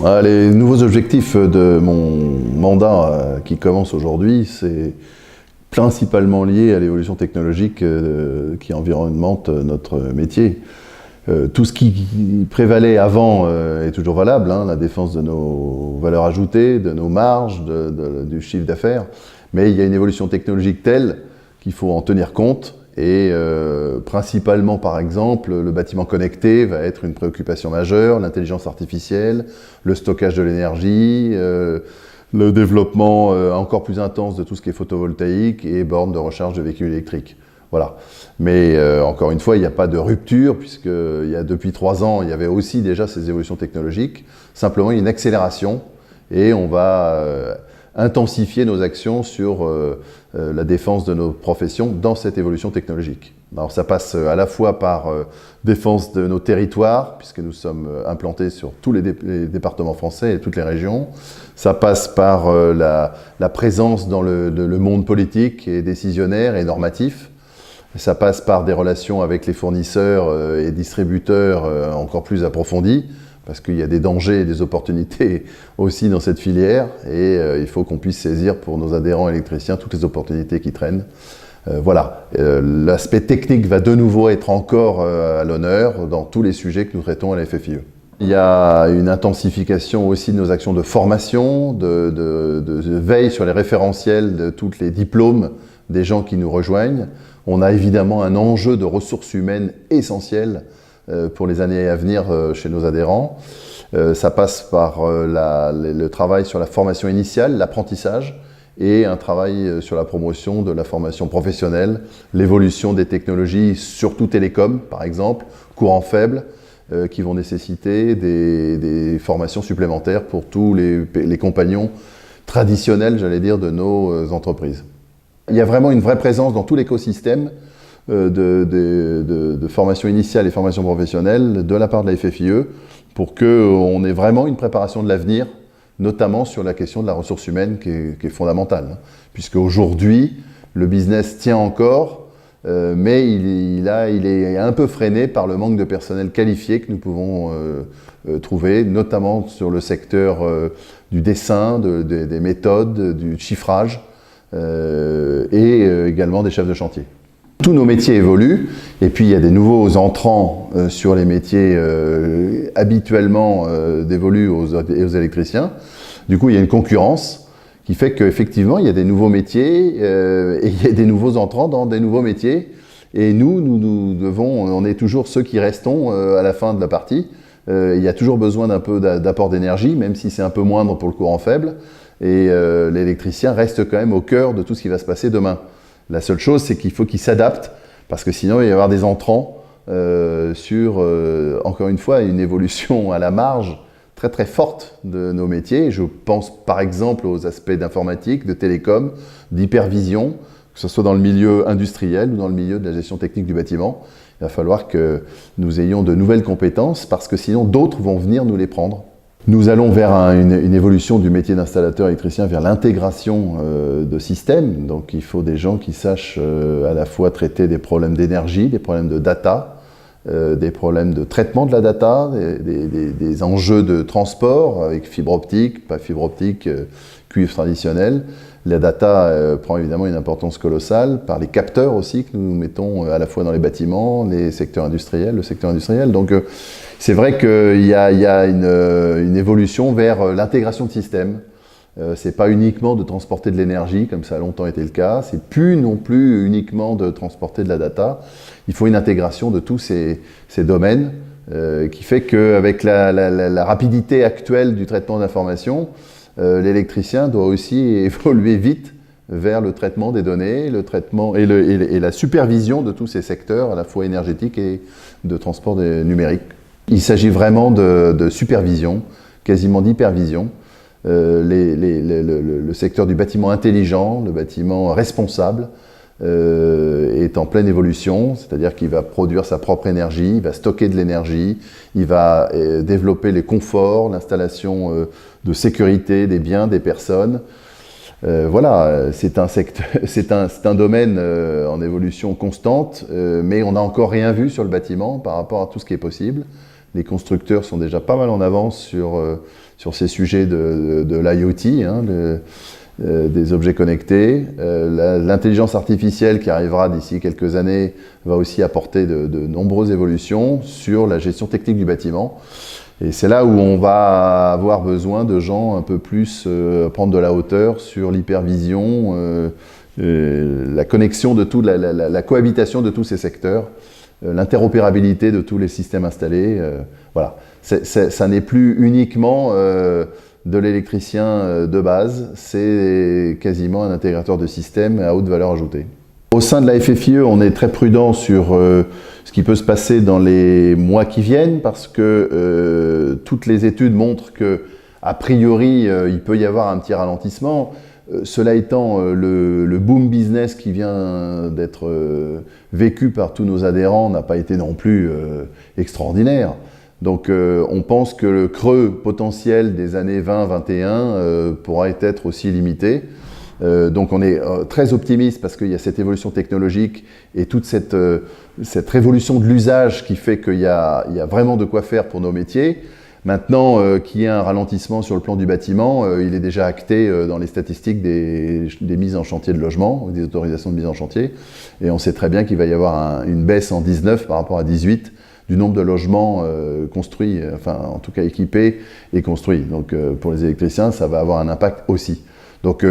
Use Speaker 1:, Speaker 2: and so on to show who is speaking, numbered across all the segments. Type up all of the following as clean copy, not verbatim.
Speaker 1: Les nouveaux objectifs de mon mandat qui commence aujourd'hui, c'est principalement lié à l'évolution technologique qui environnemente notre métier. Tout ce qui prévalait avant est toujours valable, la défense de nos valeurs ajoutées, de nos marges, du chiffre d'affaires, mais il y a une évolution technologique telle qu'il faut en tenir compte. Et principalement, par exemple, le bâtiment connecté va être une préoccupation majeure, l'intelligence artificielle, le stockage de l'énergie, le développement encore plus intense de tout ce qui est photovoltaïque et bornes de recharge de véhicules électriques. Voilà. Mais encore une fois, il n'y a pas de rupture, puisque depuis 3 ans, il y avait aussi déjà ces évolutions technologiques. Simplement, il y a une accélération et on va intensifier nos actions sur la défense de nos professions dans cette évolution technologique. Alors ça passe à la fois par défense de nos territoires, puisque nous sommes implantés sur tous les départements français et toutes les régions. Ça passe par la présence dans le monde politique et décisionnaire et normatif. Ça passe par des relations avec les fournisseurs et distributeurs encore plus approfondies, parce qu'il y a des dangers et des opportunités aussi dans cette filière, et il faut qu'on puisse saisir pour nos adhérents électriciens toutes les opportunités qui traînent. Voilà, l'aspect technique va de nouveau être encore à l'honneur dans tous les sujets que nous traitons à la FFIE. Il y a une intensification aussi de nos actions de formation, de veille sur les référentiels de tous les diplômes des gens qui nous rejoignent. On a évidemment un enjeu de ressources humaines essentiel pour les années à venir chez nos adhérents. Ça passe par le travail sur la formation initiale, l'apprentissage, et un travail sur la promotion de la formation professionnelle, l'évolution des technologies, surtout télécom par exemple, courant faible, qui vont nécessiter des formations supplémentaires pour tous les compagnons traditionnels, j'allais dire, de nos entreprises. Il y a vraiment une vraie présence dans tout l'écosystème de formation initiale et formation professionnelle de la part de la FFIE pour qu'on ait vraiment une préparation de l'avenir, notamment sur la question de la ressource humaine qui est fondamentale. Puisque aujourd'hui, le business tient encore, mais il est un peu freiné par le manque de personnel qualifié que nous pouvons trouver, notamment sur le secteur du dessin, des méthodes, du chiffrage et également des chefs de chantier. Tous nos métiers évoluent, et puis il y a des nouveaux entrants sur les métiers habituellement dévolus aux électriciens. Du coup, il y a une concurrence qui fait qu'effectivement, il y a des nouveaux métiers et il y a des nouveaux entrants dans des nouveaux métiers. Et nous devons, on est toujours ceux qui restons à la fin de la partie. Il y a toujours besoin d'un peu d'apport d'énergie, même si c'est un peu moindre pour le courant faible. Et l'électricien reste quand même au cœur de tout ce qui va se passer demain. La seule chose, c'est qu'il faut qu'il s'adapte, parce que sinon il va y avoir des entrants sur, encore une fois, une évolution à la marge très très forte de nos métiers. Je pense par exemple aux aspects d'informatique, de télécom, d'hypervision, que ce soit dans le milieu industriel ou dans le milieu de la gestion technique du bâtiment. Il va falloir que nous ayons de nouvelles compétences, parce que sinon d'autres vont venir nous les prendre. Nous allons vers une évolution du métier d'installateur électricien vers l'intégration de systèmes. Donc il faut des gens qui sachent à la fois traiter des problèmes d'énergie, des problèmes de data, des problèmes de traitement de la data, des enjeux de transport avec fibre optique, pas fibre optique, cuivre traditionnel. La data prend évidemment une importance colossale par les capteurs aussi que nous mettons à la fois dans les bâtiments, les secteurs industriels, le secteur industriel. Donc c'est vrai qu'il y a une évolution vers l'intégration de systèmes. C'est pas uniquement de transporter de l'énergie, comme ça a longtemps été le cas. C'est plus non plus uniquement de transporter de la data. Il faut une intégration de tous ces domaines qui fait qu'avec la rapidité actuelle du traitement d'information, l'électricien doit aussi évoluer vite vers le traitement des données, le traitement et la supervision de tous ces secteurs, à la fois énergétiques et de transport numérique. Il s'agit vraiment de supervision, quasiment d'hypervision. Le secteur du bâtiment intelligent, le bâtiment responsable, est en pleine évolution, c'est-à-dire qu'il va produire sa propre énergie, il va stocker de l'énergie, il va développer les conforts, l'installation de sécurité des biens, des personnes. Voilà, c'est un domaine en évolution constante, mais on n'a encore rien vu sur le bâtiment par rapport à tout ce qui est possible. Les constructeurs sont déjà pas mal en avance sur ces sujets de l'IoT, hein, des objets connectés. L'intelligence artificielle qui arrivera d'ici quelques années va aussi apporter de nombreuses évolutions sur la gestion technique du bâtiment. Et c'est là où on va avoir besoin de gens un peu plus prendre de la hauteur sur l'hypervision, la connexion de tout, la cohabitation de tous ces secteurs, l'interopérabilité de tous les systèmes installés. Voilà. Ça n'est plus uniquement de l'électricien de base, c'est quasiment un intégrateur de système à haute valeur ajoutée. Au sein de la FFIE, on est très prudent sur ce qui peut se passer dans les mois qui viennent parce que toutes les études montrent que, a priori, il peut y avoir un petit ralentissement. Cela étant, le boom business qui vient d'être vécu par tous nos adhérents n'a pas été non plus extraordinaire. Donc on pense que le creux potentiel des années 20-21 pourra être aussi limité. Donc on est très optimiste parce qu'il y a cette évolution technologique et toute cette révolution de l'usage qui fait qu'il y a vraiment de quoi faire pour nos métiers. Maintenant qu'il y ait un ralentissement sur le plan du bâtiment, il est déjà acté dans les statistiques des mises en chantier de logement, des autorisations de mise en chantier. Et on sait très bien qu'il va y avoir une baisse en 19 par rapport à 18 du nombre de logements construits, enfin en tout cas équipés et construits. Donc pour les électriciens, ça va avoir un impact aussi. Donc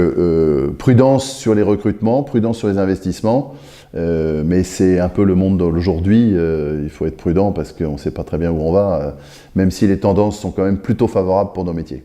Speaker 1: prudence sur les recrutements, prudence sur les investissements, mais c'est un peu le monde d'aujourd'hui, il faut être prudent parce qu'on ne sait pas très bien où on va, même si les tendances sont quand même plutôt favorables pour nos métiers.